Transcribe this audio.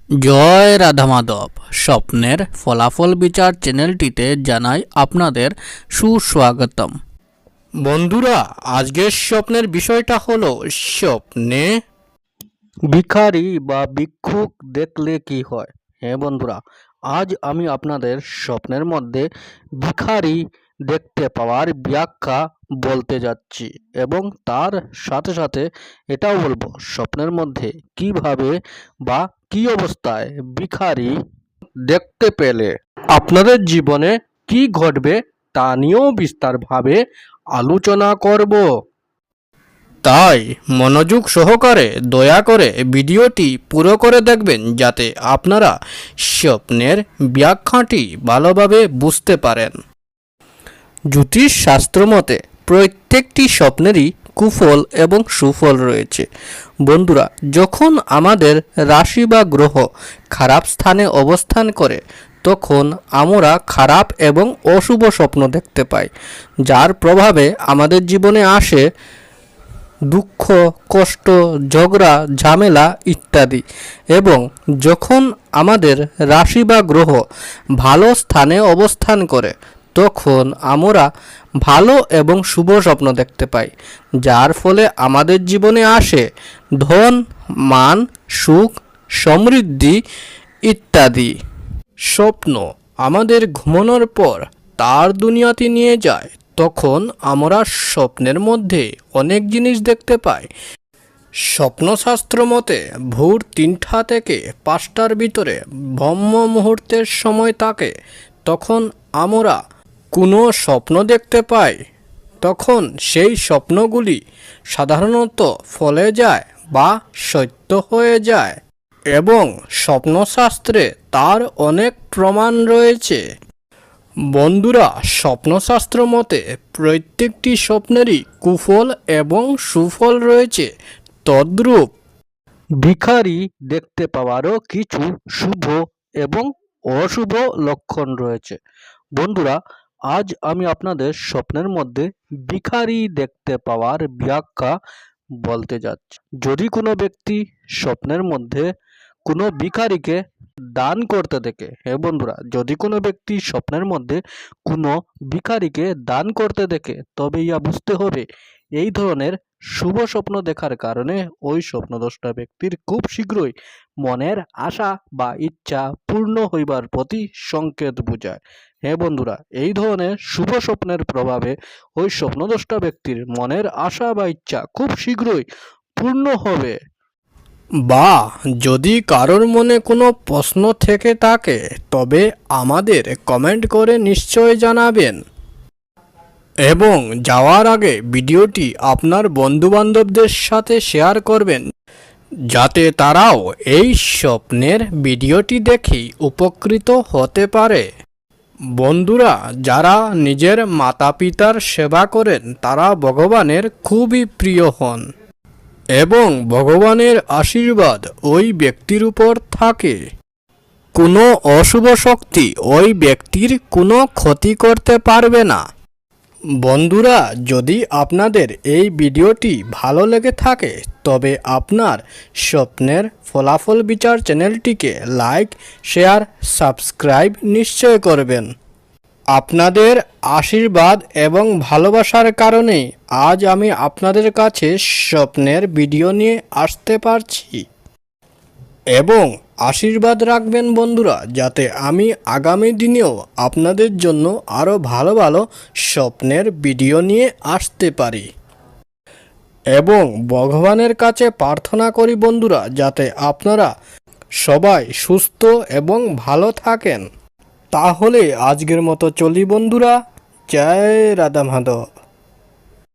জয় রাধা মাধব। স্বপ্নের ফলাফল বিচার চ্যানেলটিতে জানাই আপনাদের সুস্বাগতম। বন্ধুরা, আজকের স্বপ্নের বিষয়টা হলো স্বপ্নে ভিখারি বা ভিক্ষুক দেখলে কি হয়। হ্যাঁ বন্ধুরা, আজ আমি আপনাদের স্বপ্নের মধ্যে ভিখারি দেখতে পাওয়ার ব্যাখ্যা বলতে যাচ্ছি এবং তার সাথে সাথে এটাও বলবো স্বপ্নের মধ্যে কিভাবে বা কি অবস্থায় ভিখারি দেখতে পেলে আপনাদের জীবনে কি ঘটবে তা নিয়েও বিস্তারভাবে আলোচনা করব। তাই মনোযোগ সহকারে দয়া করে ভিডিওটি পুরো করে দেখবেন, যাতে আপনারা স্বপ্নের ব্যাখ্যাটি ভালোভাবে বুঝতে পারেন। জ্যোতিষ শাস্ত্র মতে প্রত্যেকটি স্বপ্নেরই কুফল এবং সুফল রয়েছে। বন্ধুরা, যখন আমাদের রাশি বা গ্রহ খারাপ স্থানে অবস্থান করে তখন আমরা খারাপ এবং অশুভ স্বপ্ন দেখতে পাই, যার প্রভাবে আমাদের জীবনে আসে দুঃখ, কষ্ট, ঝগড়া, ঝামেলা ইত্যাদি। এবং যখন আমাদের রাশি বা গ্রহ ভালো স্থানে অবস্থান করে তখন আমরা ভালো এবং শুভ স্বপ্ন দেখতে পাই, যার ফলে আমাদের জীবনে আসে ধন, মান, সুখ, সমৃদ্ধি ইত্যাদি। স্বপ্ন আমাদের ঘুমানোর পর তার দুনিয়াতে নিয়ে যায়, তখন আমরা স্বপ্নের মধ্যে অনেক জিনিস দেখতে পাই। স্বপ্নশাস্ত্র মতে ভোর 3টা থেকে 5টার ভিতরে ব্রহ্ম মুহূর্তের সময় থাকে, তখন আমরা কোনো স্বপ্ন দেখতে পাই, তখন সেই স্বপ্নগুলি সাধারণত ফলে যায় বা সত্য হয়ে যায় এবং স্বপ্নশাস্ত্রে তার অনেক প্রমাণ রয়েছে। বন্ধুরা, স্বপ্নশাস্ত্র মতে প্রত্যেকটি স্বপ্নেরই কুফল এবং সুফল রয়েছে, তদ্রূপ ভিখারি দেখতে পাওয়ারও কিছু শুভ এবং অশুভ লক্ষণ রয়েছে। বন্ধুরা, আজ আমি আপনাদের স্বপ্নের মধ্যে ভিখারি দেখতে পাওয়ার ব্যাখ্যা বলতে যাচ্ছি। যদি কোনো ব্যক্তি স্বপ্নের মধ্যে কোনো ভিখারিকে দান করতে দেখে, হ্যাঁ বন্ধুরা, যদি কোনো ব্যক্তি স্বপ্নের মধ্যে কোনো ভিখারিকে দান করতে দেখে, তবে ইয়া বুঝতে হবে এই ধরনের শুভ স্বপ্ন দেখার কারণে ওই স্বপ্নদ্রষ্টা ব্যক্তির খুব শীঘ্রই মনের আশা বা ইচ্ছা পূর্ণ হইবার প্রতি সংকেত বোঝায়। হ্যাঁ বন্ধুরা, এই ধরনের শুভ স্বপ্নের প্রভাবে ওই স্বপ্নদ্রষ্টা ব্যক্তির মনের আশা বা ইচ্ছা খুব শীঘ্রই পূর্ণ হবে। বা যদি কারোর মনে কোনো প্রশ্ন থেকে থাকে তবে আমাদের কমেন্ট করে নিশ্চয় জানাবেন এবং যাওয়ার আগে ভিডিওটি আপনার বন্ধুবান্ধবদের সাথে শেয়ার করবেন, যাতে তারাও এই স্বপ্নের ভিডিওটি দেখেই উপকৃত হতে পারে। বন্ধুরা, যারা নিজের মাতা পিতার সেবা করেন তারা ভগবানের খুবই প্রিয় হন এবং ভগবানের আশীর্বাদ ওই ব্যক্তির উপর থাকে। কোনো অশুভ শক্তি ওই ব্যক্তির কোনো ক্ষতি করতে পারবে না। বন্ধুরা, যদি আপনাদের এই ভিডিওটি ভালো লেগে থাকে তবে আপনার স্বপ্নের ফলাফল বিচার চ্যানেলটিকে লাইক, শেয়ার, সাবস্ক্রাইব নিশ্চয় করবেন। আপনাদের আশীর্বাদ এবং ভালোবাসার কারণেই আজ আমি আপনাদের কাছে স্বপ্নের ভিডিও নিয়ে আসতে পারছি এবং আশীর্বাদ রাখবেন বন্ধুরা, যাতে আমি আগামী দিনেও আপনাদের জন্য আরও ভালো ভালো স্বপ্নের ভিডিও নিয়ে আসতে পারি। এবং ভগবানের কাছে প্রার্থনা করি বন্ধুরা, যাতে আপনারা সবাই সুস্থ এবং ভালো থাকেন। তাহলে আজকের মতো চলি বন্ধুরা। জয় রাধা মাধব।